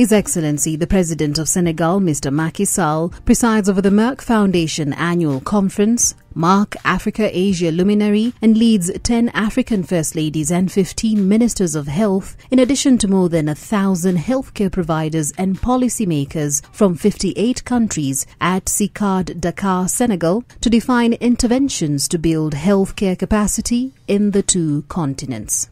His Excellency, the President of Senegal, Mr. Macky Sall, presides over the Merck Foundation Annual Conference, Mark Africa-Asia Luminary, and leads 10 African First Ladies and 15 Ministers of Health, in addition to more than 1,000 healthcare providers and policymakers from 58 countries at CICAD Dakar, Senegal, to define interventions to build healthcare capacity in the two continents.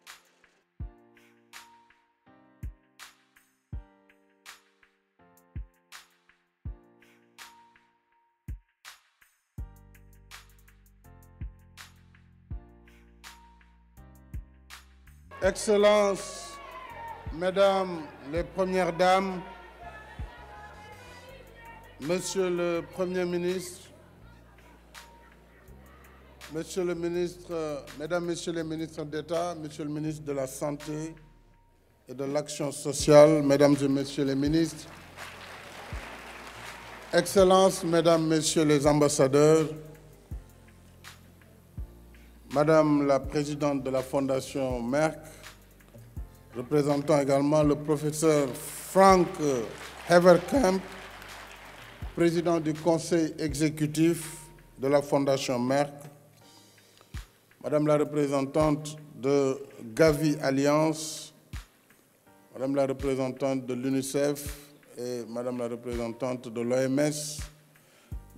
Excellences, Mesdames les Premières Dames, Monsieur le Premier ministre, Monsieur le ministre, Mesdames, Messieurs les ministres d'État, Monsieur le ministre de la Santé et de l'Action sociale, Mesdames et Messieurs les ministres, Excellences, Mesdames, Messieurs les ambassadeurs, Madame la Présidente de la Fondation Merck, représentant également le professeur Frank Haverkamp, Président du Conseil exécutif de la Fondation Merck, Madame la représentante de Gavi Alliance, Madame la représentante de l'UNICEF et Madame la représentante de l'OMS,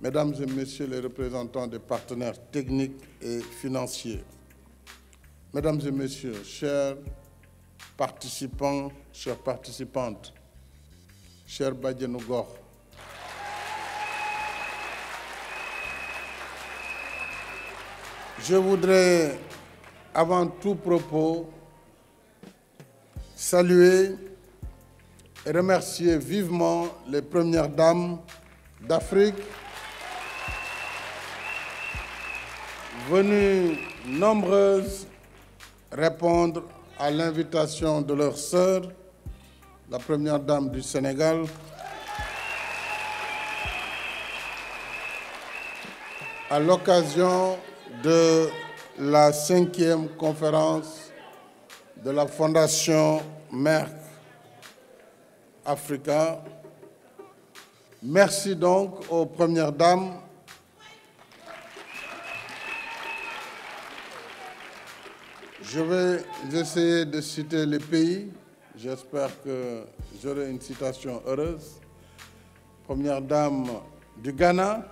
Mesdames et Messieurs les représentants des partenaires techniques et financiers, Mesdames et Messieurs, chers participants, chères participantes, chers Badianougor, je voudrais, avant tout propos, saluer et remercier vivement les Premières Dames d'Afrique, venues nombreuses répondre à l'invitation de leur sœur, la Première Dame du Sénégal, à l'occasion de la 5e conférence de la Fondation Merck Africa. Merci donc aux Premières Dames Je vais essayer de citer les pays. J'espère que j'aurai une citation heureuse. Première dame du Ghana.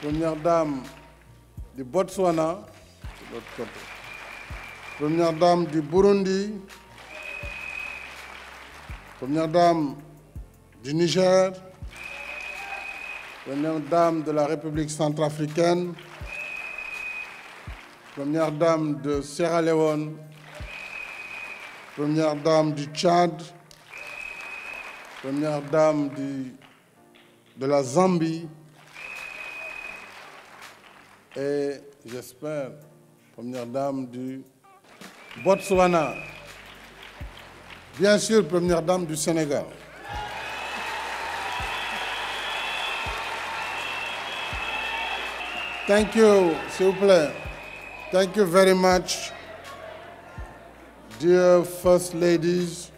Première dame du Botswana. De l'autre côté. Première dame du Burundi. Première dame du Niger. Première dame de la République centrafricaine. Première dame de Sierra Leone, première dame du Tchad, première dame de la Zambie et, j'espère, première dame du Botswana. Bien sûr, première dame du Sénégal. Thank you, s'il vous plaît. Thank you very much, dear First Ladies.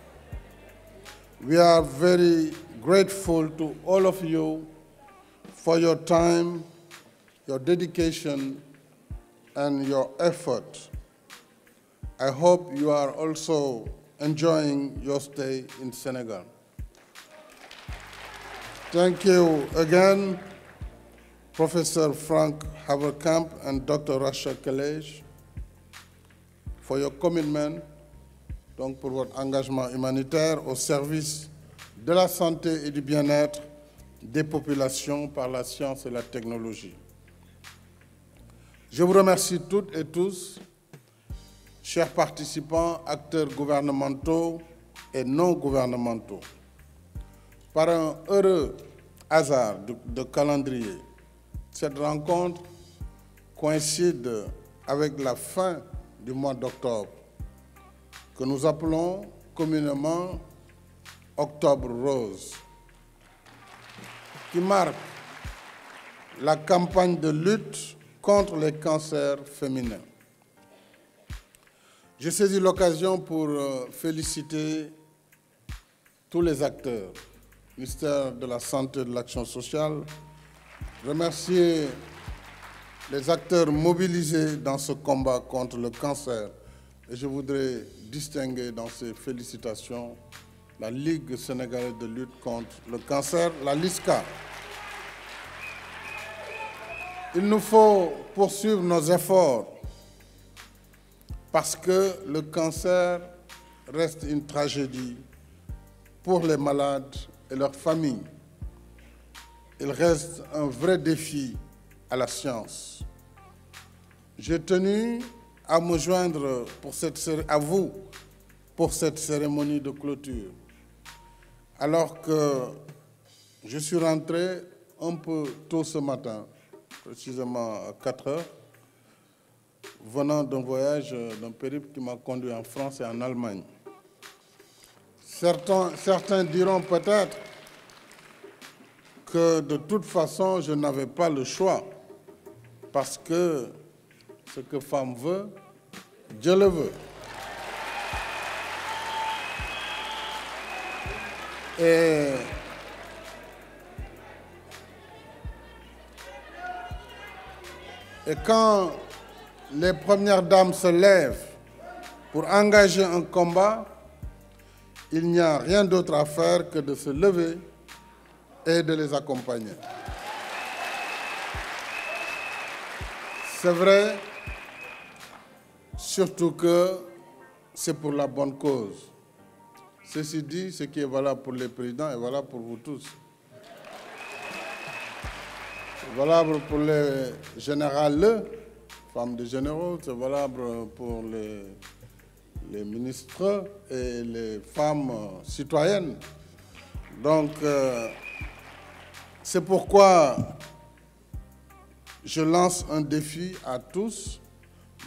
We are very grateful to all of you for your time, your dedication, and your effort. I hope you are also enjoying your stay in Senegal. Thank you again, Professor Frank Haverkamp and Dr. Rachel Kelej, for your commitment, donc pour votre engagement humanitaire au service de la santé et du bien-être des populations par la science et la technologie. Je vous remercie toutes et tous, chers participants, acteurs gouvernementaux et non gouvernementaux. Par un heureux hasard de calendrier, cette rencontre coïncide avec la fin du mois d'octobre, que nous appelons communément Octobre Rose, qui marque la campagne de lutte contre les cancers féminins. J'ai saisi l'occasion pour féliciter tous les acteurs, ministère de la Santé et de l'Action sociale, remercier les acteurs mobilisés dans ce combat contre le cancer. Et je voudrais distinguer dans ces félicitations la Ligue sénégalaise de lutte contre le cancer, la LISCA. Il nous faut poursuivre nos efforts parce que le cancer reste une tragédie pour les malades et leurs familles. Il reste un vrai défi à la science. J'ai tenu à me joindre à vous pour cette cérémonie de clôture, alors que je suis rentré un peu tôt ce matin, précisément à 4 heures, venant d'un voyage, d'un périple qui m'a conduit en France et en Allemagne. Certains diront peut-être que de toute façon, je n'avais pas le choix, parce que ce que femme veut, Dieu le veut. Et quand les premières dames se lèvent pour engager un combat, il n'y a rien d'autre à faire que de se lever et de les accompagner. C'est vrai, surtout que c'est pour la bonne cause. Ceci dit, ce qui est valable pour les présidents est valable pour vous tous. C'est valable pour les générales, femmes de généraux, c'est valable pour les ministres et les femmes citoyennes. Donc, c'est pourquoi je lance un défi à tous,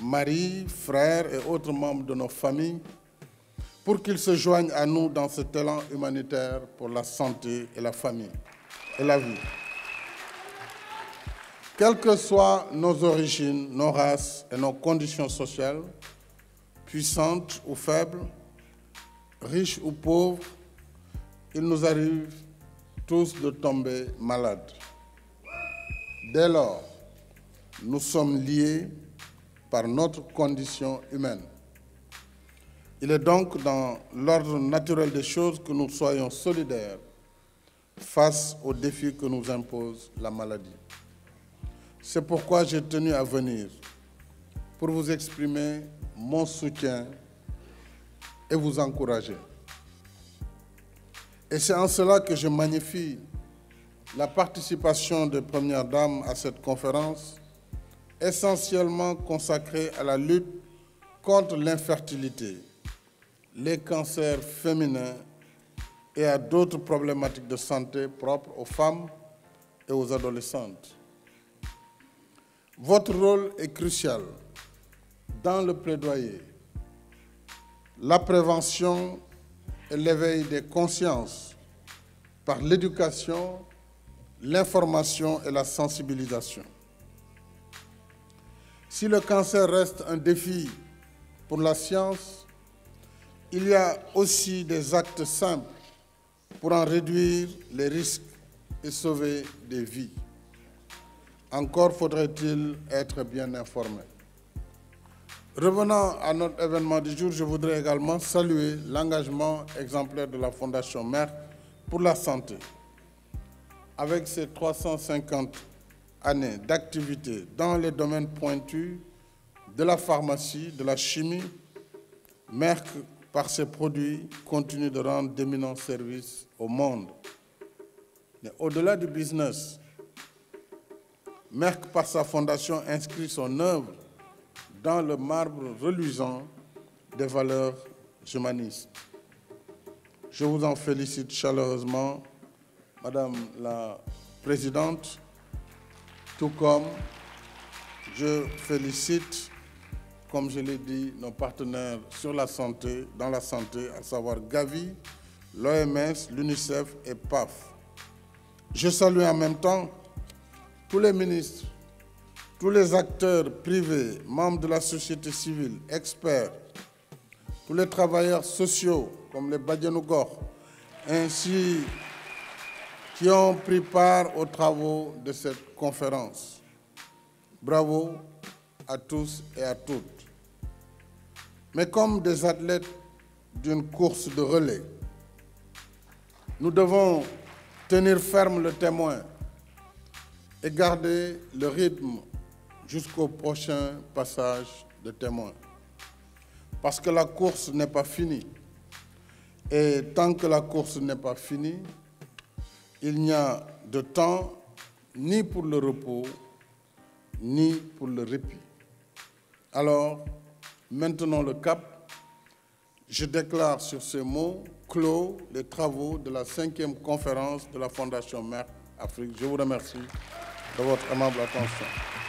maris, frères et autres membres de nos familles, pour qu'ils se joignent à nous dans cet élan humanitaire pour la santé et la famille et la vie. Quelles que soient nos origines, nos races et nos conditions sociales, puissantes ou faibles, riches ou pauvres, il nous arrive tous de tomber malades. Dès lors, nous sommes liés par notre condition humaine. Il est donc dans l'ordre naturel des choses que nous soyons solidaires face aux défis que nous impose la maladie. C'est pourquoi j'ai tenu à venir pour vous exprimer mon soutien et vous encourager. Et c'est en cela que je magnifie la participation des Premières Dames à cette conférence, essentiellement consacrée à la lutte contre l'infertilité, les cancers féminins et à d'autres problématiques de santé propres aux femmes et aux adolescentes. Votre rôle est crucial dans le plaidoyer, la prévention et l'éveil des consciences par l'éducation, l'information et la sensibilisation. Si le cancer reste un défi pour la science, il y a aussi des actes simples pour en réduire les risques et sauver des vies. Encore faudrait-il être bien informé. Revenant à notre événement du jour, je voudrais également saluer l'engagement exemplaire de la Fondation Merck pour la santé. Avec ses 350 années d'activité dans les domaines pointus de la pharmacie, de la chimie, Merck, par ses produits, continue de rendre d'éminents services au monde. Mais au-delà du business, Merck, par sa fondation, inscrit son œuvre dans le marbre reluisant des valeurs humanistes. Je vous en félicite chaleureusement, Madame la Présidente, tout comme je félicite, comme je l'ai dit, nos partenaires sur la santé, dans la santé, à savoir Gavi, l'OMS, l'UNICEF et PAF. Je salue en même temps tous les ministres, tous les acteurs privés, membres de la société civile, experts tous les travailleurs sociaux, comme les Badianougor, ainsi qui ont pris part aux travaux de cette conférence. Bravo à tous et à toutes. Mais comme des athlètes d'une course de relais, nous devons tenir ferme le témoin et garder le rythme jusqu'au prochain passage de témoin. Parce que la course n'est pas finie. Et tant que la course n'est pas finie, il n'y a de temps ni pour le repos, ni pour le répit. Alors, maintenons le cap. Je déclare sur ces mots clos les travaux de la 5e conférence de la Fondation Merck Afrique. Je vous remercie de votre aimable attention.